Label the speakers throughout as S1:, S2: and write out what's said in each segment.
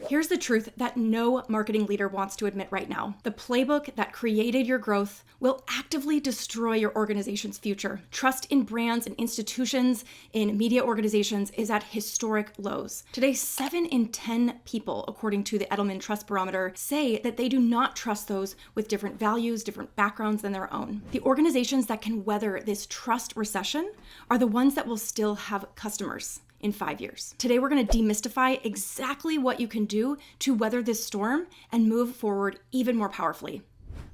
S1: Here's the truth that no marketing leader wants to admit right now. The playbook that created your growth will actively destroy your organization's future. Trust in brands and institutions, in media organizations, is at historic lows. Today, 7 in 10 people, according to the Edelman Trust Barometer, say that they do not trust those with different values, different backgrounds than their own. The organizations that can weather this trust recession are the ones that will still have customers in 5 years. Today, we're going to demystify exactly what you can do to weather this storm and move forward even more powerfully.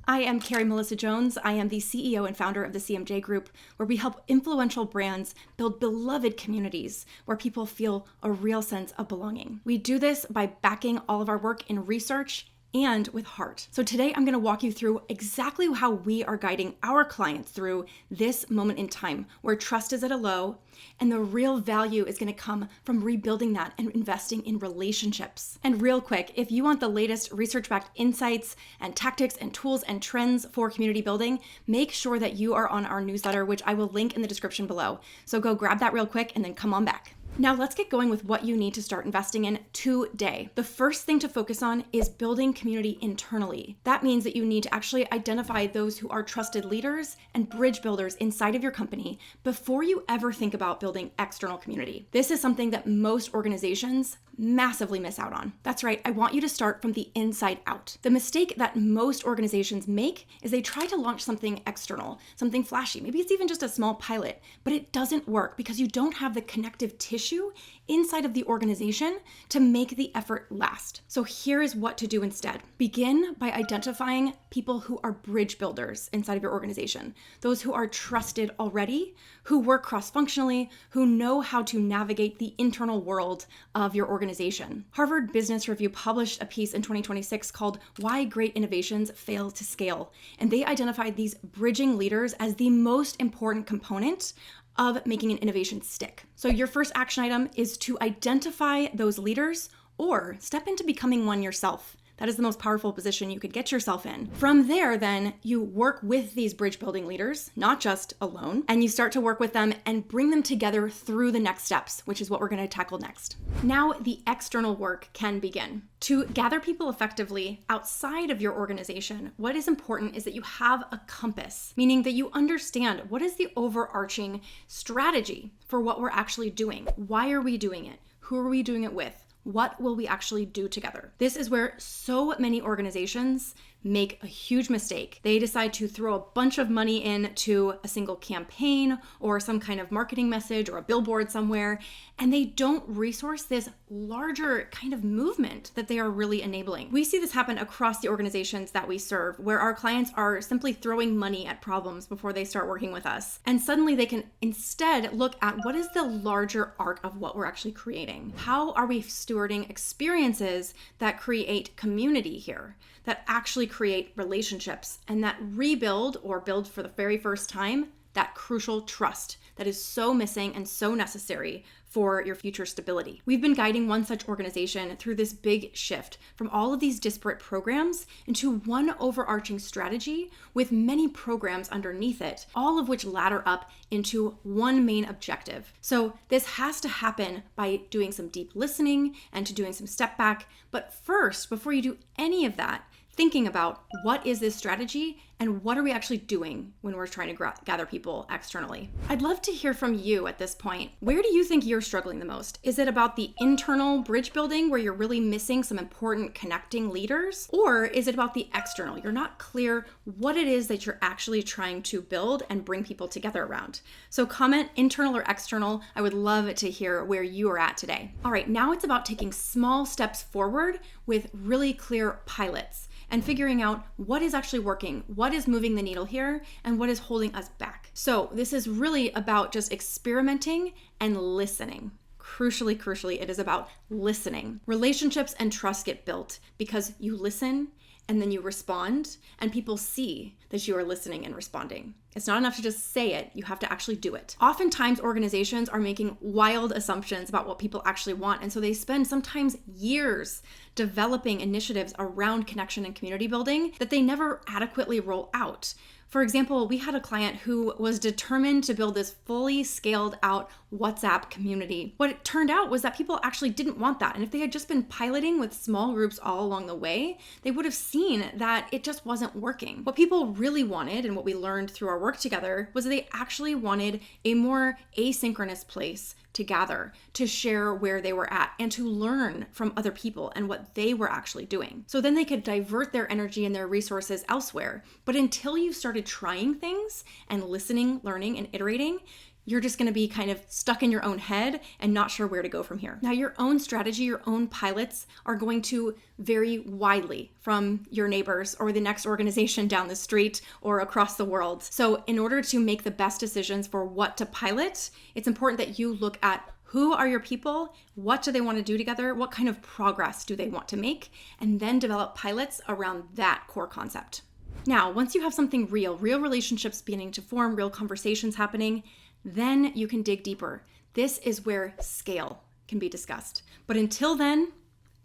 S1: I am Carrie Melissa Jones. I am the CEO and founder of the CMJ Group, where we help influential brands build beloved communities where people feel a real sense of belonging. We do this by backing all of our work in research and with heart. So today I'm going to walk you through exactly how we are guiding our clients through this moment in time where trust is at a low and the real value is going to come from rebuilding that and investing in relationships. And real quick, if you want the latest research-backed insights and tactics and tools and trends for community building, make sure that you are on our newsletter, which I will link in the description below. So go grab that real quick and then come on back. Now let's get going with what you need to start investing in today. The first thing to focus on is building community internally. That means that you need to actually identify those who are trusted leaders and bridge builders inside of your company before you ever think about building external community. This is something that most organizations massively miss out on. That's right, I want you to start from the inside out. The mistake that most organizations make is they try to launch something external, something flashy. Maybe it's even just a small pilot, but it doesn't work because you don't have the connective tissue inside of the organization to make the effort last. So here is what to do instead. Begin by identifying people who are bridge builders inside of your organization, those who are trusted already, who work cross-functionally, who know how to navigate the internal world of your organization. Harvard Business Review published a piece in 2026 called Why Great Innovations Fail to Scale, and they identified these bridging leaders as the most important component of making an innovation stick. So your first action item is to identify those leaders or step into becoming one yourself. That is the most powerful position you could get yourself in. From there, then, you work with these bridge building leaders, not just alone, and you start to work with them and bring them together through the next steps, which is what we're going to tackle next. Now, the external work can begin. To gather people effectively outside of your organization, what is important is that you have a compass, meaning that you understand what is the overarching strategy for what we're actually doing. Why are we doing it? Who are we doing it with? What will we actually do together? This is where so many organizations make a huge mistake. They decide to throw a bunch of money into a single campaign or some kind of marketing message or a billboard somewhere, and they don't resource this larger kind of movement that they are really enabling. We see this happen across the organizations that we serve, where our clients are simply throwing money at problems before they start working with us. And suddenly they can instead look at what is the larger arc of what we're actually creating. How are we stewarding experiences that create community here, that actually create relationships and that rebuild or build for the very first time that crucial trust that is so missing and so necessary for your future stability. We've been guiding one such organization through this big shift from all of these disparate programs into one overarching strategy with many programs underneath it, all of which ladder up into one main objective. So this has to happen by doing some deep listening and to doing some step back. But first, before you do any of that, thinking about what is this strategy and what are we actually doing when we're trying to gather people externally. I'd love to hear from you at this point. Where do you think you're struggling the most? Is it about the internal bridge building where you're really missing some important connecting leaders? Or is it about the external? You're not clear what it is that you're actually trying to build and bring people together around. So comment internal or external. I would love to hear where you are at today. All right, now it's about taking small steps forward with really clear pilots and figuring out what is actually working, what is moving the needle here, and what is holding us back. So this is really about just experimenting and listening. Crucially, it is about listening. Relationships and trust get built because you listen and then you respond, and people see that you are listening and responding. It's not enough to just say it, you have to actually do it. Oftentimes, organizations are making wild assumptions about what people actually want, and so they spend sometimes years developing initiatives around connection and community building that they never adequately roll out. For example, we had a client who was determined to build this fully scaled out WhatsApp community. What it turned out was that people actually didn't want that. And if they had just been piloting with small groups all along the way, they would have seen that it just wasn't working. What people really wanted, and what we learned through our work together, was that they actually wanted a more asynchronous place to gather, to share where they were at, and to learn from other people and what they were actually doing. So then they could divert their energy and their resources elsewhere. But until you started trying things and listening, learning, and iterating, you're just going to be kind of stuck in your own head and not sure where to go from here. Now, your own strategy, your own pilots are going to vary widely from your neighbors or the next organization down the street or across the world. So in order to make the best decisions for what to pilot, it's important that you look at who are your people, what do they want to do together, what kind of progress do they want to make, and then develop pilots around that core concept. Now, once you have something real relationships beginning to form, real conversations happening, then you can dig deeper. This is where scale can be discussed. But until then,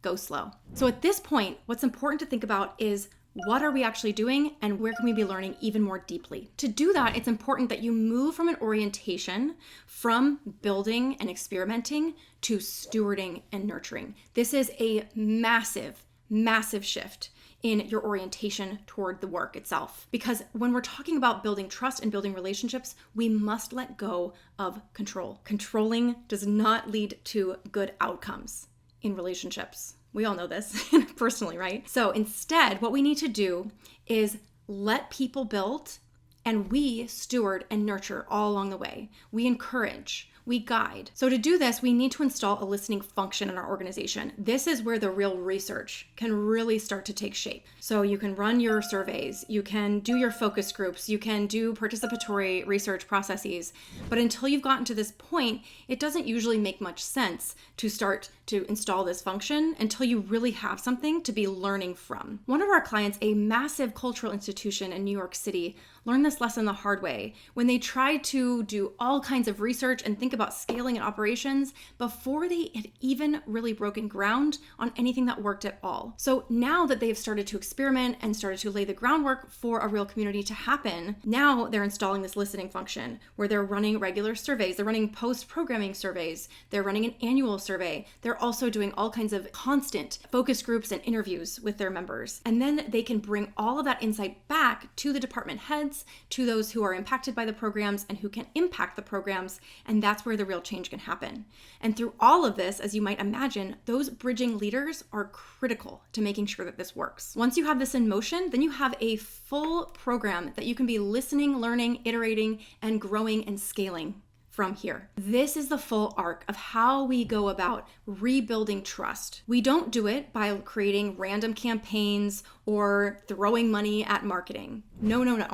S1: go slow. So at this point, what's important to think about is what are we actually doing and where can we be learning even more deeply? To do that, it's important that you move from an orientation from building and experimenting to stewarding and nurturing. This is a massive, massive shift in your orientation toward the work itself. Because when we're talking about building trust and building relationships, we must let go of control. Controlling does not lead to good outcomes in relationships. We all know this personally, right? So instead, what we need to do is let people build, and we steward and nurture all along the way. We encourage, we guide. So to do this, we need to install a listening function in our organization. This is where the real research can really start to take shape. So you can run your surveys, you can do your focus groups, you can do participatory research processes. But until you've gotten to this point, it doesn't usually make much sense to start to install this function until you really have something to be learning from. One of our clients, a massive cultural institution in New York City, learned this lesson the hard way when they tried to do all kinds of research and think about scaling and operations before they had even really broken ground on anything that worked at all. So now that they've started to experiment and started to lay the groundwork for a real community to happen, now they're installing this listening function where they're running regular surveys, they're running post-programming surveys, they're running an annual survey, they're also doing all kinds of constant focus groups and interviews with their members. And then they can bring all of that insight back to the department heads, to those who are impacted by the programs and who can impact the programs, and that's where the real change can happen. And through all of this, as you might imagine, those bridging leaders are critical to making sure that this works. Once you have this in motion, then you have a full program that you can be listening, learning, iterating, and growing and scaling from here. This is the full arc of how we go about rebuilding trust. We don't do it by creating random campaigns or throwing money at marketing. No.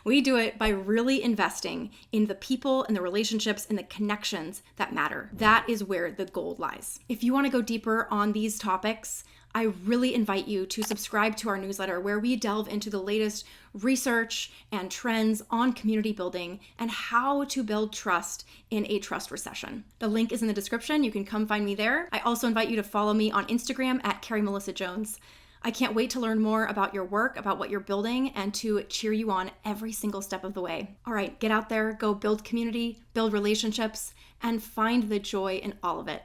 S1: We do it by really investing in the people and the relationships and the connections that matter. That is where the gold lies. If you want to go deeper on these topics, I really invite you to subscribe to our newsletter where we delve into the latest research and trends on community building and how to build trust in a trust recession. The link is in the description. You can come find me there. I also invite you to follow me on Instagram at Carrie Melissa Jones. I can't wait to learn more about your work, about what you're building, and to cheer you on every single step of the way. All right, get out there, go build community, build relationships, and find the joy in all of it.